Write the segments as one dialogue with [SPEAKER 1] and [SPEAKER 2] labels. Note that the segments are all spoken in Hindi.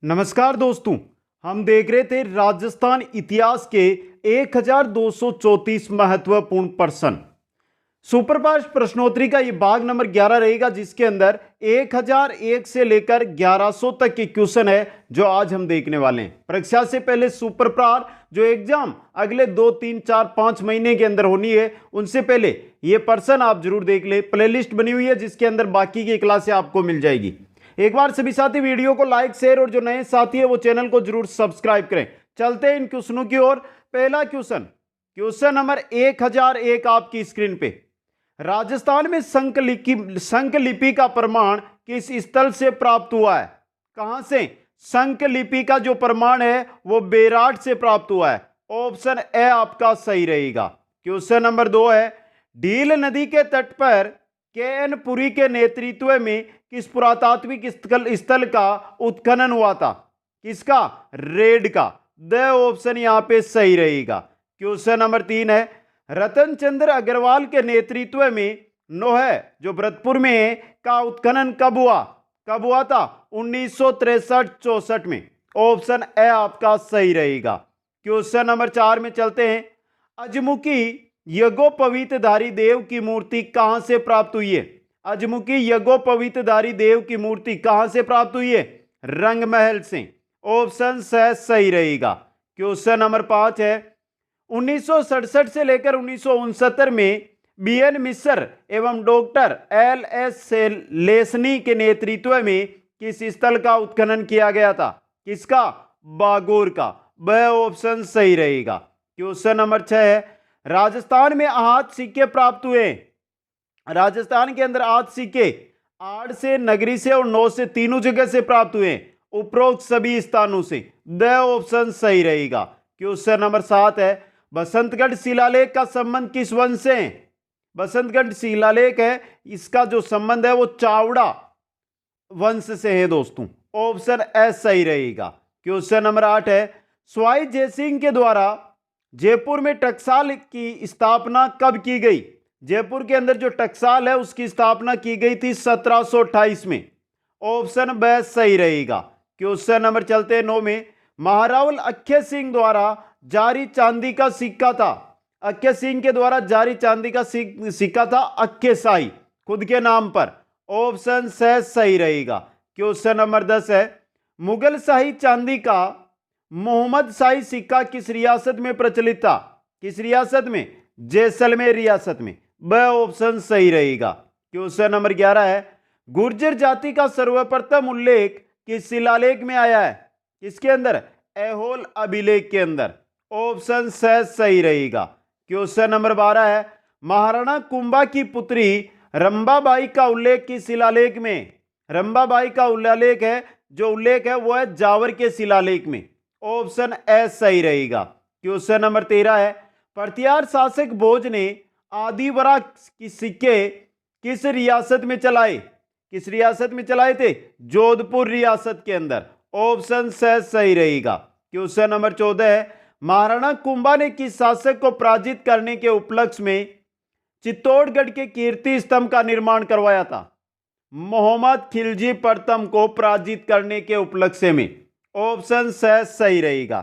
[SPEAKER 1] नमस्कार दोस्तों, हम देख रहे थे राजस्थान इतिहास के 1234 महत्वपूर्ण प्रश्न। सुपरफास्ट प्रश्नोत्तरी का ये भाग नंबर 11 रहेगा, जिसके अंदर 1001 से लेकर 1100 तक के क्वेश्चन है जो आज हम देखने वाले हैं। परीक्षा से पहले सुपरफास्ट जो एग्जाम अगले 2, 3, 4, 5 महीने के अंदर होनी है, उनसे पहले ये प्रश्न आप जरूर देख ले। प्लेलिस्ट बनी हुई है जिसके अंदर बाकी की क्लासें आपको मिल जाएगी। एक बार सभी साथी वीडियो को लाइक, शेयर और जो नए साथी है वो चैनल को जरूर सब्सक्राइब करें। चलते हैं इन क्वेश्चनों की ओर। पहला क्वेश्चन नंबर 1001 आपकी स्क्रीन पे। राजस्थान में संकलिपि का प्रमाण किस स्थल से प्राप्त हुआ है? कहां से? संकलिपि का जो प्रमाण है वो बेराट से प्राप्त हुआ है। ऑप्शन ए आपका सही रहेगा। क्वेश्चन नंबर 2 है, ढील नदी के तट पर के.एन. पुरी के नेतृत्व में किस पुरातात्विक स्थल का उत्खनन हुआ था? किसका? रेड का। द ऑप्शन यहां पे सही रहेगा। क्वेश्चन नंबर 3 है, रतन चंद्र अग्रवाल के नेतृत्व में नोह जो भरतपुर में है का उत्खनन कब हुआ? कब हुआ था? 1963-64 में। ऑप्शन ए आपका सही रहेगा। क्वेश्चन नंबर 4 में चलते हैं। अजमुखी यज्ञोपवीतधारी देव की मूर्ति कहां से प्राप्त हुई है? अजमुखी यज्ञोपवीतधारी देव की मूर्ति कहां से प्राप्त हुई है? रंगमहल से। ऑप्शन सही रहेगा। क्वेश्चन नंबर 5 है, 1967 से लेकर 1969 में बी.एन. मिश्र एवं डॉक्टर एल.एस. लेसनी के नेतृत्व में किस स्थल का उत्खनन किया गया था? किसका? बागोर का। वह ऑप्शन सही रहेगा। क्वेश्चन नंबर 6 है, राजस्थान में आहत सिक्के प्राप्त हुए। राजस्थान के अंदर आहत सिक्के 8 से, नगरी से और 9 से, तीनों जगह से प्राप्त हुए, उपरोक्त सभी स्थानों से। द ऑप्शन सही रहेगा। क्वेश्चन नंबर 7 है, बसंतगढ़ शिलालेख का संबंध किस वंश से है? बसंतगढ़ शिलालेख है, इसका जो संबंध है वो चावड़ा वंश से है दोस्तों। ऑप्शन ए सही रहेगा। क्वेश्चन नंबर 8 है, स्वाई जयसिंह के द्वारा जयपुर में टकसाल की स्थापना कब की गई? जयपुर के अंदर जो टकसाल है उसकी स्थापना की गई थी 1728 में। ऑप्शन बी सही रहेगा। क्वेश्चन नंबर चलते हैं 9 में, महारावल अक्खे सिंह द्वारा जारी चांदी का सिक्का था। अक्खे सिंह के द्वारा जारी चांदी का सिक्का था अक्खे शाही, खुद के नाम पर। ऑप्शन सही रहेगा। क्वेश्चन नंबर 10 है, मुगल शाही चांदी का मोहम्मद शाही सिक्का किस रियासत में प्रचलित था? किस रियासत में? जैसलमेर रियासत में। ब ऑप्शन सही रहेगा। क्वेश्चन नंबर 11 है, गुर्जर जाति का सर्वप्रथम उल्लेख किस शिलालेख में आया है? किसके अंदर? ऐहोल अभिलेख के अंदर। ऑप्शन सही रहेगा। क्वेश्चन नंबर 12 है, महाराणा कुंभा की पुत्री रंबाबाई का उल्लेख किस शिलालेख में? रंबाबाई का उल्लेख है, जो उल्लेख है वो है जावर के शिलालेख में। ऑप्शन ए सही रहेगा। क्वेश्चन नंबर 13 है, प्रतिहार शासक भोज ने आदिवरा की सिक्के किस रियासत में चलाए? किस रियासत में चलाए थे? जोधपुर रियासत के अंदर। ऑप्शन सही रहेगा। क्वेश्चन नंबर 14 है, महाराणा कुंभा ने किस शासक को पराजित करने के उपलक्ष्य में चित्तौड़गढ़ के कीर्ति स्तंभ का निर्माण करवाया था? मोहम्मद खिलजी प्रथम को पराजित करने के उपलक्ष्य में। ऑप्शन सही रहेगा।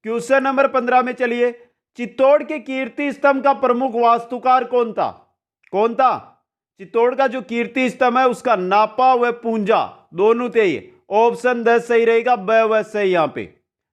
[SPEAKER 1] क्वेश्चन नंबर 15 में चलिए, चित्तौड़ के कीर्ति स्तंभ का प्रमुख वास्तुकार कौन था? कौन था? चित्तौड़ का जो कीर्ति स्तंभ है उसका नापा व पूंजा दोनों थे। ऑप्शन 10 सही रहेगा। व सही यहां पे।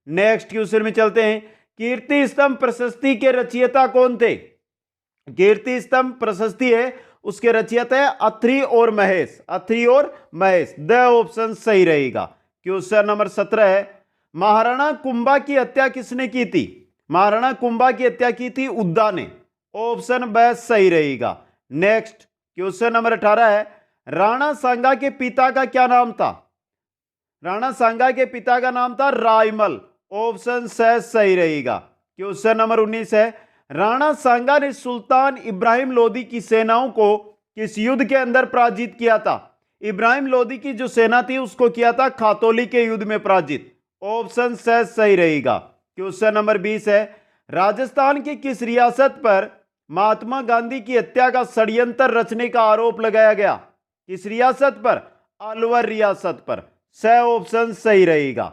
[SPEAKER 1] नेक्स्ट क्वेश्चन में चलते हैं, कीर्ति स्तंभ प्रशस्ति के रचयिता कौन थे? कीर्ति स्तंभ प्रशस्ति है, उसके रचयिता है अत्रि और महेश। अत्रि और महेश। द ऑप्शन सही रहेगा। क्वेश्चन नंबर 17 है, महाराणा कुंभा की हत्या किसने की थी? महाराणा कुंभा की हत्या की थी उद्दा ने। ऑप्शन बी सही रहेगा। नेक्स्ट क्वेश्चन नंबर 18 है, राणा सांगा के पिता का क्या नाम था? राणा सांगा के पिता का नाम था रायमल। ऑप्शन सही रहेगा। क्वेश्चन नंबर 19 है, राणा सांगा ने सुल्तान इब्राहिम लोदी की सेनाओं को किस युद्ध के अंदर पराजित किया था? इब्राहिम लोदी की जो सेना थी उसको किया था खातौली के युद्ध में पराजित। ऑप्शन सही रहेगा। क्वेश्चन नंबर 20 है, राजस्थान की किस रियासत पर महात्मा गांधी की हत्या का षड्यंत्र रचने का आरोप लगाया गया? किस रियासत पर? अलवर रियासत पर। स ऑप्शन सही रहेगा।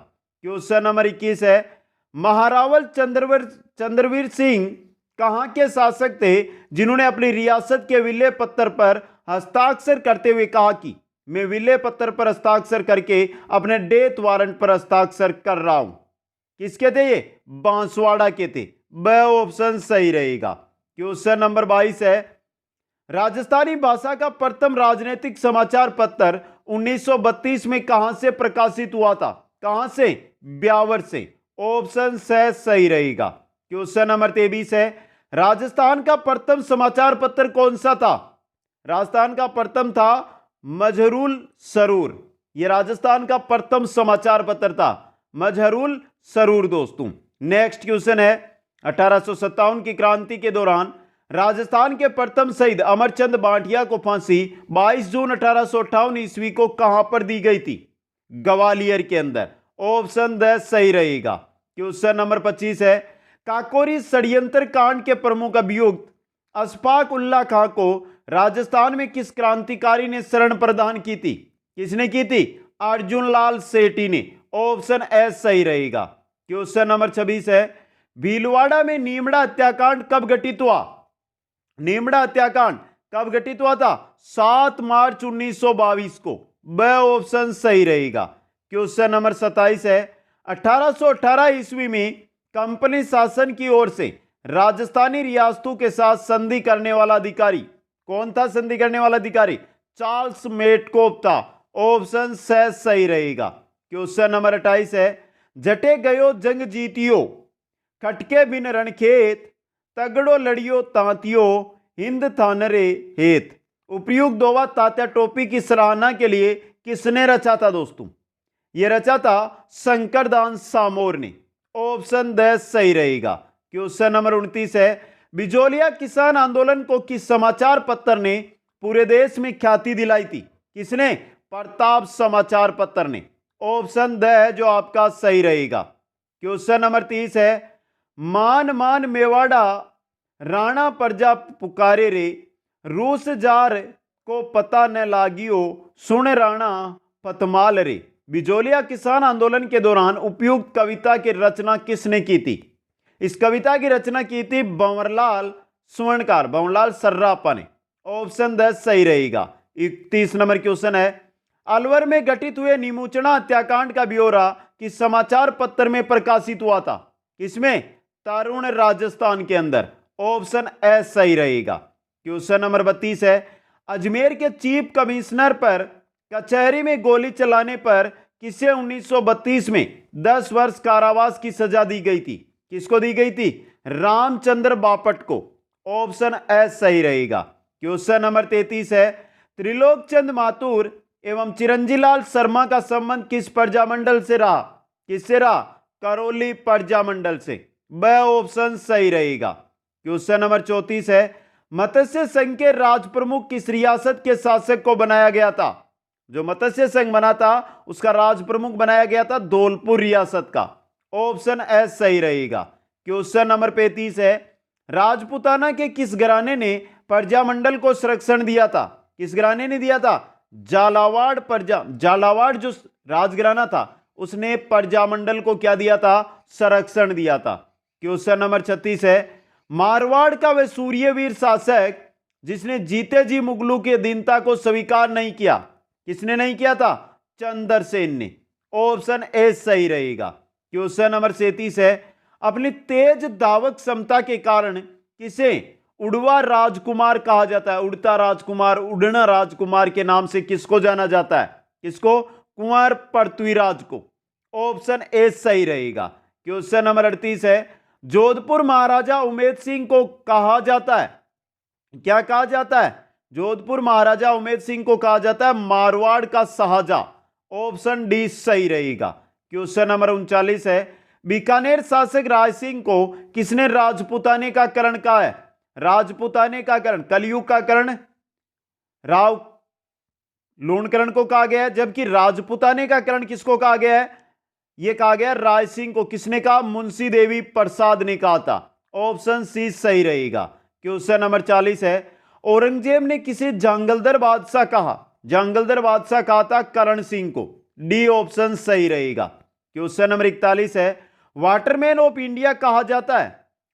[SPEAKER 1] क्वेश्चन नंबर 21 है, महारावल चंद्रवीर सिंह कहां के शासक थे जिन्होंने अपनी रियासत के विले पत्थर पर हस्ताक्षर करते हुए कहा कि मैं विले पत्थर पर हस्ताक्षर करके अपने डेथ वारंट पर हस्ताक्षर कर रहा हूं? किसके थे ये? बांसवाड़ा के थे। ब ऑप्शन सही रहेगा। क्वेश्चन नंबर 22 है, राजस्थानी भाषा का प्रथम राजनीतिक समाचार पत्र 1932 में कहां से प्रकाशित हुआ था? कहां से? ब्यावर से। ऑप्शन सही रहेगा। क्वेश्चन नंबर 23 है, राजस्थान का प्रथम समाचार पत्र कौन सा था? राजस्थान का प्रथम था मजहरूल सरूर। यह राजस्थान का प्रथम समाचार पत्र था, मजहरूल सरूर दोस्तों। नेक्स्ट क्वेश्चन है, 1857 की क्रांति के दौरान राजस्थान के प्रथम शहीद अमरचंद भाटिया को फांसी 22 जून 1858 ईस्वी को कहां पर दी गई थी? ग्वालियर के अंदर। ऑप्शन सही रहेगा। क्वेश्चन नंबर 25 है, काकोरी षड्यंत्र कांड के प्रमुख अभियुक्त अशफाक उल्लाह खां को राजस्थान में किस क्रांतिकारी ने शरण प्रदान की थी? किसने की थी? अर्जुन लाल सेठी ने। ऑप्शन सही रहेगा। क्वेश्चन नंबर 26 है, भीलवाड़ा में नीमड़ा हत्याकांड कब घटित हुआ? नीमड़ा हत्याकांड कब घटित हुआ था? 7 मार्च 1922 को। ब ऑप्शन सही रहेगा। क्वेश्चन नंबर 27 है, 1818 ईस्वी में कंपनी शासन की ओर से राजस्थानी रियासतों के साथ संधि करने वाला अधिकारी कौन था? संधि करने वाला अधिकारी चार्ल्स मेटकोप था। ऑप्शन सही रहेगा। क्वेश्चन नंबर 28 है, जटे गयो जंग जीतियो, खटके बिन रणखेत, तगड़ो लड़ियो तांतियो, हिंद थानरे हेत। उपयुक्त दोवा तात्या टोपी की सराहना के लिए किसने रचा था दोस्तों? यह रचा था शंकरदास सामोर ने। ऑप्शन सही रहेगा। क्वेश्चन नंबर 29 है, बिजोलिया किसान आंदोलन को किस समाचार पत्र ने पूरे देश में ख्याति दिलाई थी? किसने? प्रताप समाचार पत्र ने। ऑप्शन है जो आपका सही रहेगा। क्वेश्चन नंबर 30 है, मान मान मेवाड़ा राणा प्रजा पुकारे रे, रूस जार को पता न लागियो, सुन राणा फतमाल रे। बिजोलिया किसान आंदोलन के दौरान उपयुक्त कविता की रचना किसने की थी? इस कविता की रचना की थी भंवरलाल स्वर्णकार, भंवरलाल सर्रापा ने। ऑप्शन सही रहेगा। 31 नंबर क्वेश्चन है, अलवर में घटित हुए नीमूचना हत्याकांड का ब्यौरा किस समाचार पत्र में प्रकाशित हुआ था? किसमें? तरुण राजस्थान के अंदर। ऑप्शन सही रहेगा। क्वेश्चन नंबर 32 है, अजमेर के चीफ कमिश्नर पर कचहरी में गोली चलाने पर किसे 1932 में 10 वर्ष कारावास की सजा दी गई थी? किसको दी गई थी? रामचंद्र बापट को। ऑप्शन सही रहेगा। क्वेश्चन नंबर 33 है, त्रिलोक चंद माथुर एवं चिरंजीलाल शर्मा का संबंध किस प्रजामंडल से रहा? किससे रहा? करौली प्रजामंडल से। ब ऑप्शन सही रहेगा। क्वेश्चन नंबर 34 है, मत्स्य संघ के राज प्रमुख किस रियासत के शासक को बनाया गया था? जो मत्स्य संघ बना था उसका राज प्रमुख बनाया गया था धौलपुर रियासत का। ऑप्शन सही रहेगा। क्वेश्चन नंबर 35 है, राजपूताना के किस घराने ने प्रजामंडल को संरक्षण दिया था? किस घराने ने दिया था? झालावाड़ जो राजघराना था उसने प्रजामंडल को क्या दिया था? संरक्षण दिया था। क्वेश्चन नंबर 36 है, मारवाड़ का वह सूर्यवीर शासक जिसने जीते जी मुगलों की अधीनता को स्वीकार नहीं किया, किसने नहीं किया था? चंद्रसेन ने। ऑप्शन सही रहेगा। क्वेश्चन नंबर 37 है, अपनी तेज धावक क्षमता के कारण किसे उड़वा राजकुमार कहा जाता है? उड़ता राजकुमार, उड़ना राजकुमार के नाम से किसको जाना जाता है? किसको? कुंवर पृथ्वीराज को। ऑप्शन सही रहेगा। क्वेश्चन नंबर 38 है, जोधपुर महाराजा उमेद सिंह को कहा जाता है, क्या कहा जाता है? जोधपुर महाराजा उमेद सिंह को कहा जाता है मारवाड़ का शाहजहां। ऑप्शन डी सही रहेगा। क्वेश्चन नंबर 39 है, बीकानेर शासक राय सिंह को किसने राजपुताने का करण कहा है? राजपुताने का करण, कलयुग का करण राव लूणकरण को कहा गया है, जबकि राजपुताने का करण किसको कहा गया है? यह कहा गया राय सिंह को। किसने कहा? मुंशी देवी प्रसाद ने कहा था। ऑप्शन सी सही रहेगा। क्वेश्चन नंबर 40 है, औरंगजेब ने किसे जंगलदर बादशाह कहा? जंगलदर बादशाह कहा था करण सिंह को। डी ऑप्शन सही रहेगा। क्वेश्चन नंबर 41 है, वाटरमैन ऑफ इंडिया कहा जाता है,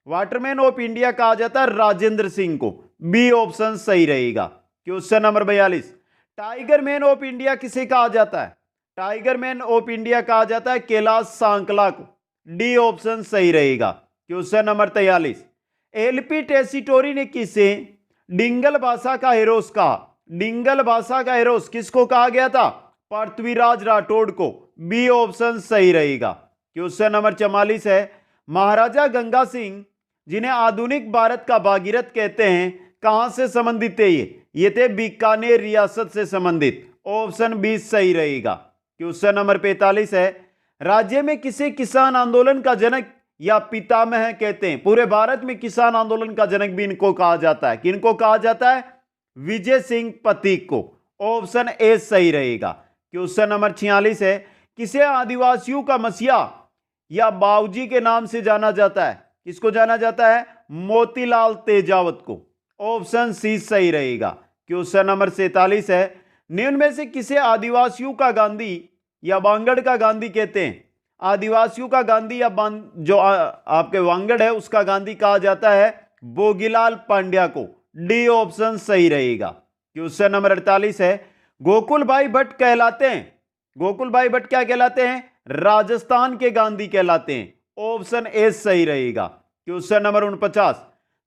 [SPEAKER 1] वाटरमैन ऑफ इंडिया कहा जाता है राजेंद्र सिंह को, बी ऑप्शन सही रहेगा। Question number 42, tiger man of India किसे कहा जाता है, टाइगर मैन ऑफ इंडिया कहा जाता है कैलाश सांकला को, डी ऑप्शन सही रहेगा। क्वेश्चन नंबर 43, एलपी टेसीटोरी ने किसे डिंगल भाषा का हेरोस कहा, डिंगल भाषा का हेरोस किसको कहा गया था, पृथ्वीराज राठौड़ को, बी ऑप्शन सही रहेगा। क्वेश्चन नंबर 44 है, महाराजा गंगा सिंह जिन्हें आधुनिक भारत का भागीरथ कहते हैं कहां से संबंधित थे, ये थे बीकानेर रियासत से संबंधित, ऑप्शन बी सही रहेगा। क्वेश्चन नंबर 45 है, राज्य में किसे किसान आंदोलन का जनक या पितामह कहते हैं, पूरे भारत में किसान आंदोलन का जनक भी इनको कहा जाता है, किनको कहा जाता है, विजय सिंह पथिक को, ऑप्शन ए सही रहेगा। क्वेश्चन नंबर 46 है, किसे आदिवासियों का मसीहा या बाबूजी के नाम से जाना जाता है, किसको जाना जाता है, मोतीलाल तेजावत को, ऑप्शन सी सही रहेगा। क्वेश्चन नंबर 47 है, निम्न में से किसे आदिवासियों का गांधी या वांगड़ का गांधी कहते हैं, आदिवासियों का गांधी या जो आपके वांगड़ है उसका गांधी कहा जाता है भोगीलाल पांड्या को, डी ऑप्शन सही रहेगा। क्वेश्चन नंबर 48 है, गोकुल भाई भट्ट कहलाते हैं, गोकुल भाई भट्ट क्या कहलाते हैं, राजस्थान के गांधी कहलाते हैं, ऑप्शन ए सही रहेगा। क्वेश्चन नंबर 49,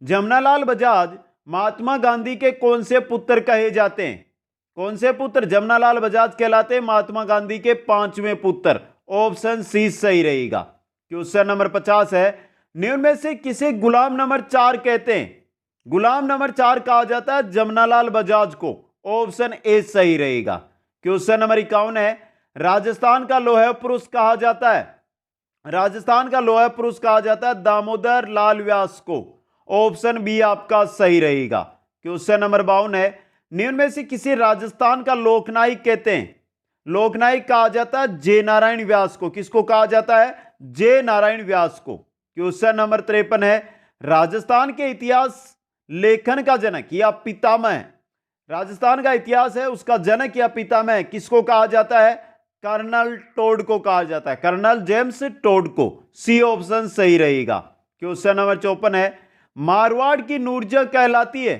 [SPEAKER 1] जमनालाल बजाज महात्मा गांधी के कौन से पुत्र कहे जाते हैं, कौन से पुत्र जमनालाल बजाज कहलाते हैं, महात्मा गांधी के पांचवें पुत्र, ऑप्शन सी सही रहेगा। क्वेश्चन नंबर 50 है, निम्न में से किसे गुलाम नंबर 4 कहते हैं, गुलाम नंबर 4 कहा जाता है जमनालाल बजाज को, ऑप्शन ए सही रहेगा। क्वेश्चन नंबर 51 है, राजस्थान का लौह पुरुष कहा जाता है, राजस्थान का लौह पुरुष कहा जाता है दामोदर लाल व्यास को, ऑप्शन बी आपका सही रहेगा। क्वेश्चन नंबर 52 है, निम्न में से किसी राजस्थान का लोकनायक कहते हैं, लोकनायक कहा जाता है जे नारायण व्यास को, किसको कहा जाता है, जे नारायण व्यास को। क्वेश्चन नंबर 53 है, राजस्थान के इतिहास लेखन का जनक या पितामह, राजस्थान का इतिहास है उसका जनक या पितामह किसको कहा जाता है, कर्नल टोड को कहा जाता है, कर्नल जेम्स टोड को, सी ऑप्शन सही रहेगा। क्वेश्चन नंबर 54 है, मारवाड़ की नूरजहां कहलाती है,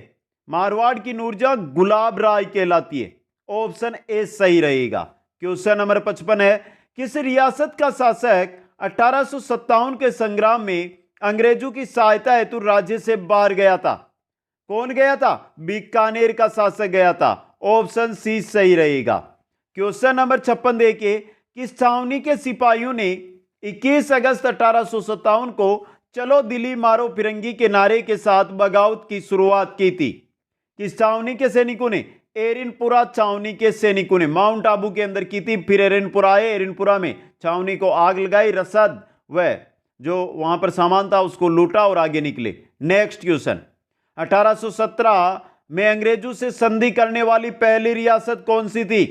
[SPEAKER 1] मारवाड़ की नूरजहां गुलाब राय कहलाती है, ऑप्शन ए सही रहेगा। क्वेश्चन नंबर 55 है, किस रियासत का शासक 1857 के संग्राम में अंग्रेजों की सहायता हेतु राज्य से बाहर गया था, कौन गया था, बीकानेर का शासक गया था, ऑप्शन सी सही रहेगा। क्वेश्चन नंबर 56 देखिए, किस छावनी के सिपाहियों ने 21 अगस्त 1857 को चलो दिल्ली मारो फिरंगी के नारे के साथ बगावत की शुरुआत की थी, किस छावनी के सैनिकों ने, एरिनपुरा छावनी के सैनिकों ने माउंट आबू के अंदर की थी, फिर एरिनपुरा आए, एरिनपुरा में छावनी को आग लगाई, रसद व जो वहां पर सामान था उसको लूटा और आगे निकले। नेक्स्ट क्वेश्चन, 1817 में अंग्रेजों से संधि करने वाली पहली रियासत कौन सी थी,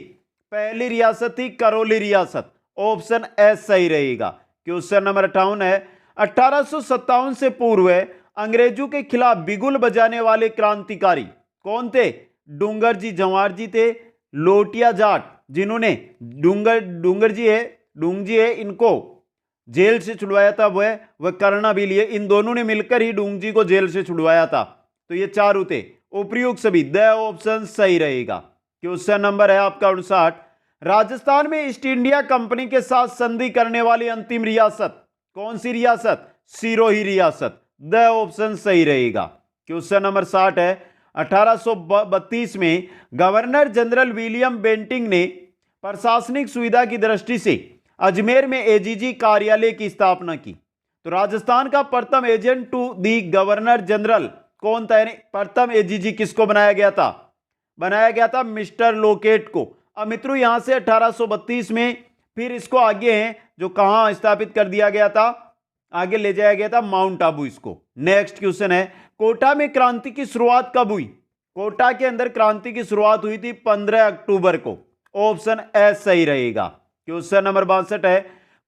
[SPEAKER 1] पहली रियासत थी करौली रियासत, ऑप्शन एस सही रहेगा। क्वेश्चन नंबर 58 है, 1857 से पूर्व अंग्रेजों के खिलाफ बिगुल बजाने वाले क्रांतिकारी कौन थे, डूंगर जी जवाहर जी थे, लोटिया जाट जिन्होंने डूंगर जी है इनको जेल से छुड़वाया था, वह करना भी लिए, इन दोनों ने मिलकर ही डूंग जी को जेल से छुड़वाया था, तो ये चारों थे, उपयुक्त सभी, द ऑप्शन सही रहेगा। क्वेश्चन नंबर है आपका 59, राजस्थान में ईस्ट इंडिया कंपनी के साथ संधि करने वाली अंतिम रियासत कौन सी रियासत, सिरोही रियासत, द ऑप्शन सही रहेगा। क्वेश्चन नंबर 60 है, 1832 में गवर्नर जनरल विलियम बेंटिंग ने प्रशासनिक सुविधा की दृष्टि से अजमेर में एजीजी कार्यालय की स्थापना की, तो राजस्थान का प्रथम agent to the governor general कौन था, यानी प्रथम एजीजी किसको बनाया गया था, बनाया गया था मिस्टर लोकेट को। अब मित्रों यहां से 1832 में फिर इसको आगे हैं जो कहां स्थापित कर दिया गया था, आगे ले जाया गया था माउंट आबू इसको। नेक्स्ट क्वेश्चन है, कोटा में क्रांति की शुरुआत कब हुई, कोटा के अंदर क्रांति की शुरुआत हुई थी 15 अक्टूबर को, ऑप्शन एस सही रहेगा। क्वेश्चन नंबर 62 है,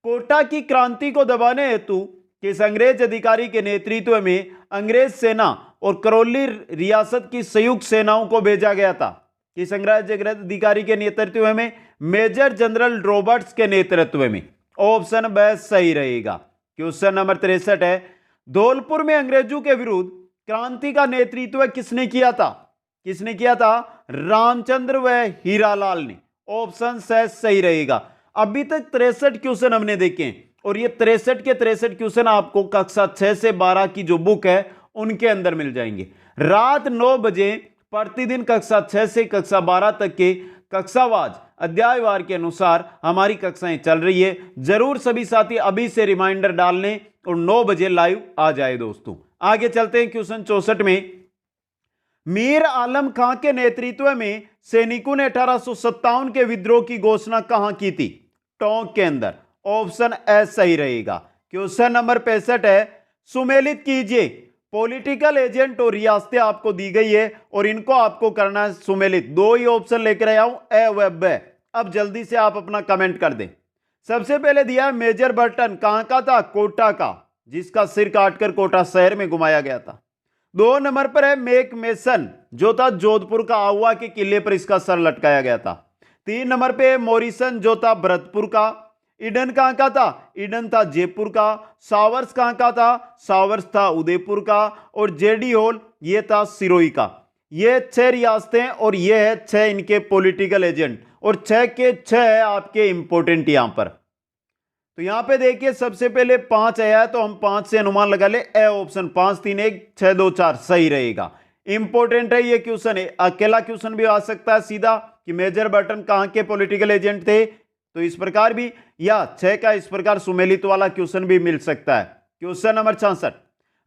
[SPEAKER 1] कोटा की क्रांति को दबाने हेतु किस अंग्रेज अधिकारी के नेतृत्व में अंग्रेज सेना और करौली रियासत की संयुक्त सेनाओं को भेजा गया था, किस अंग्रेज अधिकारी के नेतृत्व में, मेजर जनरल रॉबर्ट्स के नेतृत्व में, ऑप्शन ब सही रहेगा। क्वेश्चन नंबर 63 है, धौलपुर में अंग्रेजों के विरुद्ध क्रांति का नेतृत्व किसने किया था? किसने किया था? रामचंद्र व हीरालाल ने। ऑप्शन स सही रहेगा। अभी तक 63 क्वेश्चन हमने देखे हैं और ये 63 के 63 क्वेश्चन आपको कक्षा 6 से 12 की जो बुक है उनके अंदर मिल जाएंगे। रात 9 बजे प्रतिदिन कक्षा 6 से कक्षा 12 तक के कक्षावार अध्यायवार के अनुसार हमारी कक्षाएं चल रही है। जरूर सभी साथी अभी से रिमाइंडर डाल लें और 9 बजे लाइव आ जाए दोस्तों। आगे चलते हैं क्वेश्चन 64 में। मीर आलम खां के नेतृत्व में सैनिकों ने 1857 के विद्रोह की घोषणा कहां की थी? टोंक के अंदर। ऑप्शन ए सही रहेगा। क्वेश्चन नंबर 65 है, सुमेलित कीजिए। पॉलिटिकल एजेंट और रियासतें आपको दी गई है और इनको आपको करना है सुमेलित। दो ही ऑप्शन लेकर आया हूं, ए व ब। अब जल्दी से आप अपना कमेंट कर दें। सबसे पहले दिया है मेजर बर्टन, कहां का था? कोटा का, जिसका सिर काटकर कोटा शहर में घुमाया गया था। 2 नंबर पर है मेक मेसन, जो था जोधपुर का आहुआ के किले पर इसका सर लटकाया गया था। 3 नंबर पे मॉरिसन, जो था भरतपुर का। ईडन कहां का था? ईडन था जयपुर का। सावर्स कहां का था? सावर्स था उदयपुर का। और जेडी हॉल ये था सिरोही का। ये 6 रियासतें और ये है 6 इनके पॉलिटिकल एजेंट और 6 के 6 है आपके इंपोर्टेंट यहां पर। तो यहां पे देखिए सबसे पहले 5 आया है तो हम 5 से अनुमान लगा ले। ए ऑप्शन 5 3 1 6 2 4 सही रहेगा। इंपोर्टेंट है ये क्वेश्चन है। अकेला क्वेश्चन भी आ सकता है सीधा कि मेजर बर्टन कहां के पॉलिटिकल एजेंट थे, तो इस प्रकार भी, या 6 का इस प्रकार सुमेलित वाला क्वेश्चन भी मिल सकता है। क्वेश्चन नंबर 66,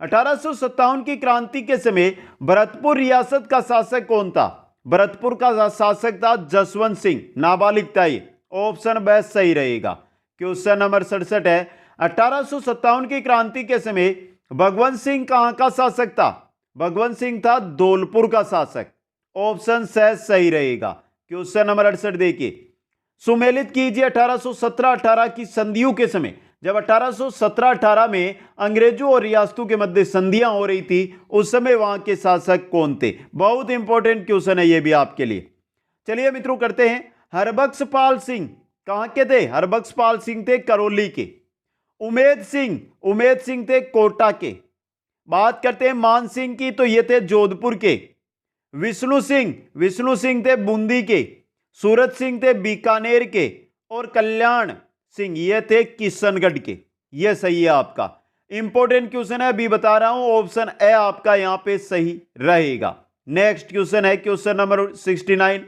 [SPEAKER 1] 1857 की क्रांति के समय भरतपुर रियासत का शासक कौन था? भरतपुर का शासक था जसवंत सिंह, नाबालिग था ये। ऑप्शन ब सही रहेगा। क्वेश्चन नंबर 67 है, 1857 की क्रांति के समय भगवंत सिंह कहां का शासक था? भगवंत सिंह था धौलपुर का शासक। ऑप्शन स सही रहेगा। क्वेश्चन नंबर 68 देखिए, सुमेलित कीजिए 1817-18 की संधियों के समय। जब 1817-18 में अंग्रेजों और रियासतों के मध्य संधियां हो रही थी उस समय वहां के शासक कौन थे? बहुत इंपॉर्टेंट क्वेश्चन है ये भी आपके लिए। चलिए मित्रों करते हैं। हरबख्शपाल सिंह कहां के थे? हरबख्शपाल सिंह थे करौली के। उमेद सिंह थे कोटा के। बात करते हैं मान सिंह की, तो ये थे जोधपुर के। विष्णु सिंह थे बूंदी के। सूरत सिंह थे बीकानेर के। और कल्याण सिंह ये थे किशनगढ़ के। ये सही है आपका। इंपॉर्टेंट क्वेश्चन है, अभी बता रहा हूं। ऑप्शन ए आपका यहां पे सही रहेगा। नेक्स्ट क्वेश्चन है क्वेश्चन नंबर 69,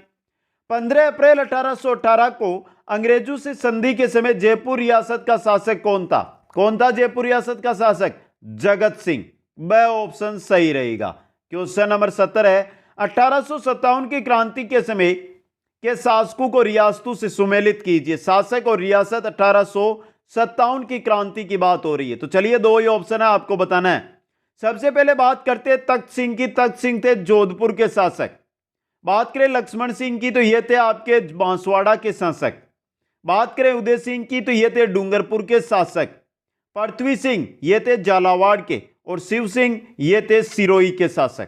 [SPEAKER 1] 15 अप्रैल 1818 को अंग्रेजों से संधि के समय जयपुर रियासत का शासक कौन था? कौन था जयपुर रियासत का शासक? जगत सिंह। ब ऑप्शन सही रहेगा। क्वेश्चन नंबर 70 है, 1857 की क्रांति के समय के शासकों को रियासतों से सुमेलित कीजिए। शासक और रियासत 1857 की क्रांति की बात हो रही है, तो चलिए दो ही ऑप्शन है, आपको बताना है। सबसे पहले बात करते हैं तख्त सिंह की। तख्त सिंह थे जोधपुर के शासक। बात करें लक्ष्मण सिंह की, तो ये थे आपके बांसवाड़ा के शासक। बात करें उदय सिंह की, तो ये थे डूंगरपुर के शासक। पृथ्वी सिंह ये थे झालावाड़ के। और शिव सिंह ये थे सिरोही के शासक।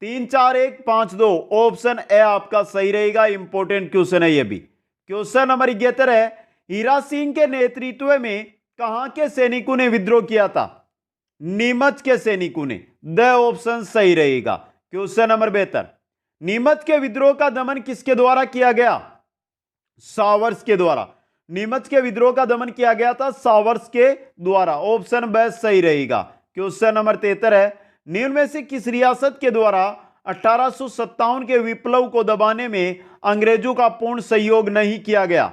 [SPEAKER 1] 3 4 1 5 2 ऑप्शन ए आपका सही रहेगा। इंपॉर्टेंट क्वेश्चन है ये भी। क्वेश्चन नंबर 71 है, हीरा सिंह के नेतृत्व में कहां के सैनिकों ने विद्रोह किया था? नीमच के सैनिकों ने। द ऑप्शन सही रहेगा। क्वेश्चन नंबर 72, नीमच के विद्रोह का दमन किसके द्वारा किया गया? सावर्स के द्वारा। नीमच के विद्रोह का दमन किया गया था सावर्स के द्वारा। ऑप्शन ब सही रहेगा। क्वेश्चन नंबर 73 है, निम्न में से किस रियासत के द्वारा 1857 के विप्लव को दबाने में अंग्रेजों का पूर्ण सहयोग नहीं किया गया?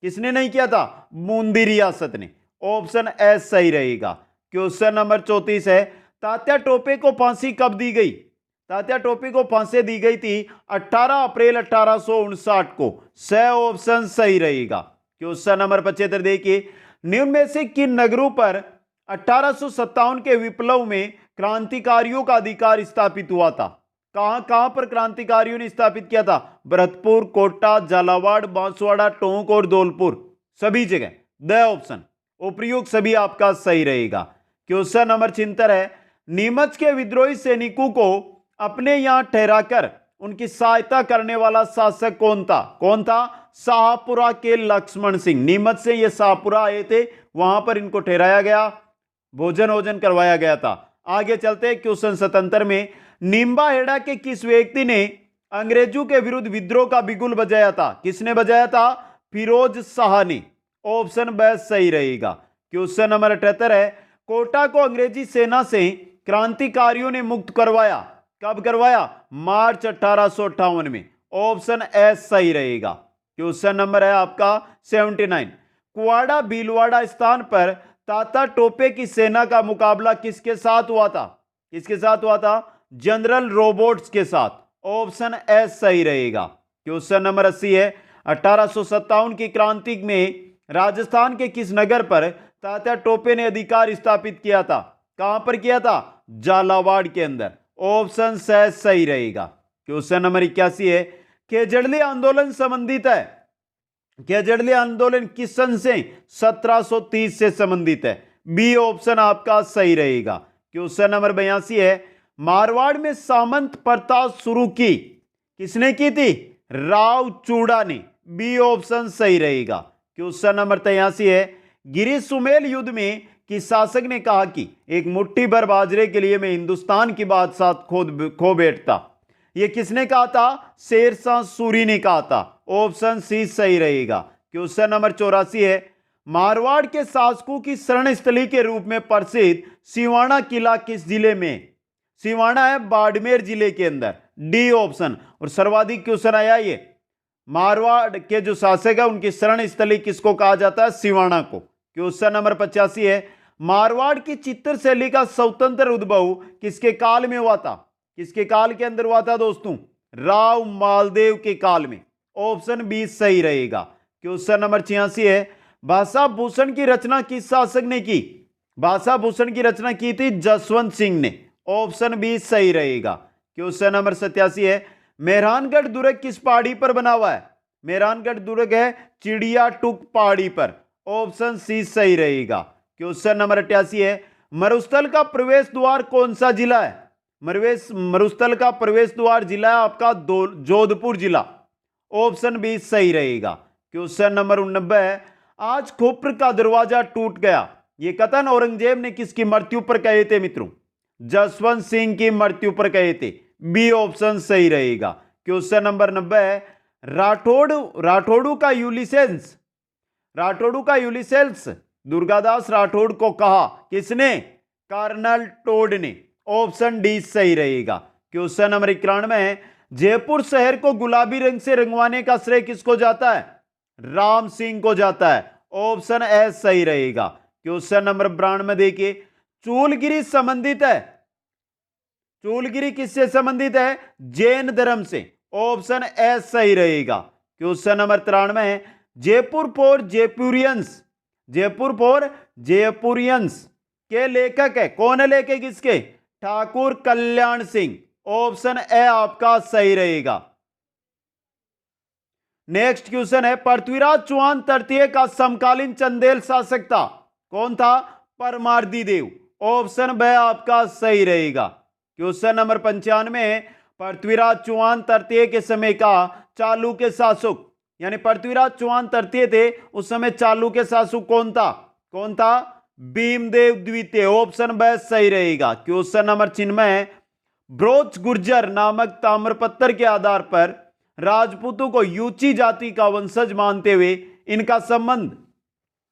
[SPEAKER 1] किसने नहीं किया था? बूंदी रियासत ने। ऑप्शन ए सही रहेगा। क्वेश्चन नंबर 34 है, तात्या टोपे को फांसी कब दी गई? तात्या टोपे को फांसी दी गई थी 18 अप्रैल 1859 को। स ऑप्शन सही रहेगा। क्वेश्चन नंबर 75 देखिए, निम्न में से किन नगरों पर 1857 के विप्लव में क्रांतिकारियों का अधिकार स्थापित हुआ था? कहां कहां पर क्रांतिकारियों ने स्थापित किया था? भरतपुर, कोटा, झालावाड़, बांसवाड़ा, टोंक और धौलपुर, सभी जगह। द ऑप्शन उपयुक्त सभी आपका सही रहेगा। क्वेश्चन नंबर 76 है, नीमच के विद्रोही सैनिकों को अपने यहां ठहराकर उनकी सहायता करने वाला शासक कौन था? कौन था? शाहपुरा के लक्ष्मण सिंह। नीमच से ये शाहपुरा आए थे, वहां पर इनको ठहराया गया, भोजन वोजन करवाया गया था। आगे चलते क्वेश्चन 77 में, निम्बाहेड़ा के किस व्यक्ति ने अंग्रेजों के विरुद्ध विद्रोह का बिगुल बजाया था? किसने बजाया था? फिरोज शाह ने। ऑप्शन ब सही रहेगा। क्वेश्चन नंबर 78 है, कोटा को अंग्रेजी सेना से क्रांतिकारियों ने मुक्त करवाया, कब करवाया? मार्च 1858 में। ऑप्शन ए सही रहेगा। क्वेश्चन नंबर है आपका 79, कुआड़ा भीलवाड़ा स्थान पर ताता टोपे की सेना का मुकाबला किसके साथ हुआ था? किसके साथ हुआ था? जनरल रोबोट्स के साथ। ऑप्शन ए सही रहेगा। क्वेश्चन नंबर 80 है, 1857 की क्रांति में राजस्थान के किस नगर पर तात्या टोपे ने अधिकार स्थापित किया था? कहां पर किया था? झालावाड़ के अंदर। ऑप्शन से सही रहेगा। क्वेश्चन नंबर 81 है, खेजड़ली आंदोलन संबंधित है, खेजड़ली आंदोलन किस सन से? 1730 से संबंधित है। बी ऑप्शन आपका सही रहेगा। क्वेश्चन नंबर 82 है, मारवाड़ में सामंत प्रथा शुरू की किसने की थी? राव चूड़ा ने। बी ऑप्शन सही रहेगा। क्वेश्चन नंबर 83 है, गिरी सुमेल युद्ध में किस शासक ने कहा कि एक मुट्ठी भर बाजरे के लिए मैं हिंदुस्तान की बादशाह खो बैठता? यह किसने कहा था? शेरशाह सूरी ने कहा था। ऑप्शन सी सही रहेगा। क्वेश्चन नंबर 84 है, मारवाड़ के शासकों की शरण स्थली के रूप में प्रसिद्ध सिवाना किला किस जिले में? सिवाना है बाड़मेर जिले के अंदर। D option. और सर्वाधिक क्वेश्चन आया ये, मारवाड़ के जो शासक है उनकी शरण स्थली किसको कहा जाता है? सिवाना को। क्वेश्चन नंबर 85 है, मारवाड़ की चित्र शैली का स्वतंत्र उद्भव किसके काल में हुआ था? किसके काल के अंदर हुआ था दोस्तों? राव मालदेव के काल में। ऑप्शन बी सही रहेगा। क्वेश्चन नंबर 86 है, भाषा भूषण की रचना किस शासक ने की? भाषा भूषण की रचना की थी जसवंत सिंह ने। ऑप्शन बी सही रहेगा। क्वेश्चन नंबर 87 है, मेहरानगढ़ दुर्ग किस पहाड़ी पर बना हुआ है? मेहरानगढ़ दुर्ग है चिड़िया टुक पहाड़ी पर। ऑप्शन सी सही रहेगा। क्वेश्चन नंबर 88 है, मरुस्थल का प्रवेश द्वार कौन सा जिला है? मरुस्थल का प्रवेश द्वार जिला है आपका जोधपुर जिला। ऑप्शन बी सही रहेगा। क्वेश्चन नंबर 89 है, आज खोप्र का दरवाजा टूट गया, यह कथन औरंगजेब ने किसकी मृत्यु पर कहे थे मित्रों? जसवंत सिंह की मृत्यु पर कहे थे। बी ऑप्शन सही रहेगा। क्वेश्चन नंबर 90 है, राठौड़ू का यूलिसेल्स दुर्गादास राठौड़ को कहा किसने? कर्नल टोड ने। ऑप्शन डी सही रहेगा। क्वेश्चन नंबर 91 है, जयपुर शहर को गुलाबी रंग से रंगवाने का श्रेय किसको जाता है? राम सिंह को जाता है। ऑप्शन ए सही रहेगा। क्वेश्चन नंबर 92 देखिए, चूलगिरी संबंधित है, चूलगिरी किससे संबंधित है? जैन धर्म से। ऑप्शन ए सही रहेगा। क्वेश्चन नंबर 93 है, जयपुर फॉर जयपुरियंस के लेखक है, कौन है लेखक इसके? ठाकुर कल्याण सिंह। ऑप्शन ए आपका सही रहेगा। नेक्स्ट क्वेश्चन है, पृथ्वीराज चौहान तृतीय का समकालीन चंदेल शासक था, कौन था? परमार्दी देव। ऑप्शन बी आपका सही रहेगा। क्वेश्चन नंबर 95 है, पृथ्वीराज चौहान तृतीय के समय का चालुक्य शासक, यानी पृथ्वीराज चौहान तृतीय थे उस समय चालुक्य शासक कौन था? कौन था? भीमदेव द्वितीय। ऑप्शन बी सही रहेगा। क्वेश्चन नंबर 96 है, ब्रोच गुर्जर नामक ताम्रपत्र के आधार पर राजपूतों को यूची जाति का वंशज मानते हुए इनका संबंध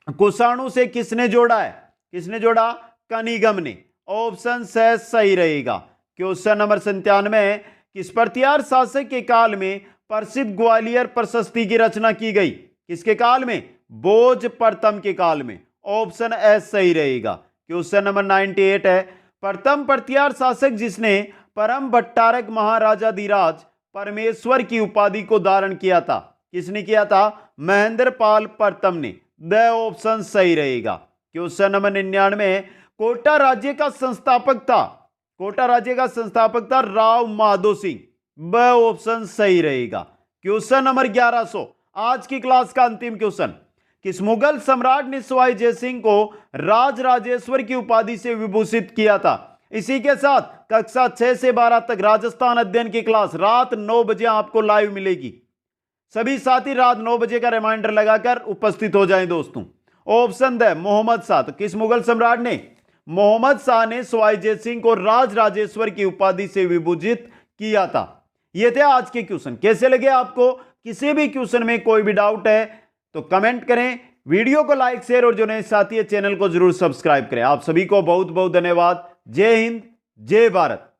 [SPEAKER 1] कुषाणु से किसने जोड़ा है? किसने जोड़ा? कनिगम ने। ऑप्शन से सही रहेगा। क्वेश्चन नंबर 97 है, किस प्रतिहार शासक के काल में प्रसिद्ध ग्वालियर प्रशस्ति की रचना की गई? किसके काल में? भोज प्रथम के काल में। ऑप्शन ए सही रहेगा। क्वेश्चन नंबर 98 है, प्रथम प्रतिहार शासक जिसने परम भट्टारक महाराजाधिराज परमेश्वर की उपाधि को धारण किया था, किसने किया था? महेंद्र पाल प्रथम ने। द ऑप्शन सही रहेगा। क्वेश्चन नंबर 99, कोटा राज्य का संस्थापक था, कोटा राज्य का संस्थापक था राव माधो सिंह। ब ऑप्शन सही रहेगा। क्वेश्चन नंबर 1100, आज की क्लास का अंतिम क्वेश्चन, किस मुगल सम्राट ने सवाई जयसिंह को राज राजेश्वर की उपाधि से विभूषित किया था? इसी के साथ कक्षा 6 से 12 तक राजस्थान अध्ययन की क्लास रात 9 बजे आपको लाइव मिलेगी। सभी साथी रात 9 बजे का रिमाइंडर लगाकर उपस्थित हो जाएं दोस्तों। Option D Mohammad Shah. तो किस मुगल सम्राट ने? मोहम्मद शाह ने सवाई जय सिंह को राज राजेश्वर की उपाधि से विभूषित किया था। ये थे आज के क्वेश्चन। कैसे लगे आपको? किसी भी क्वेश्चन में कोई भी डाउट है तो कमेंट करें, वीडियो को लाइक शेयर और जो नए साथी है चैनल को जरूर सब्सक्राइब करें। आप सभी को बहुत बहुत धन्यवाद। जय हिंद, जय भारत।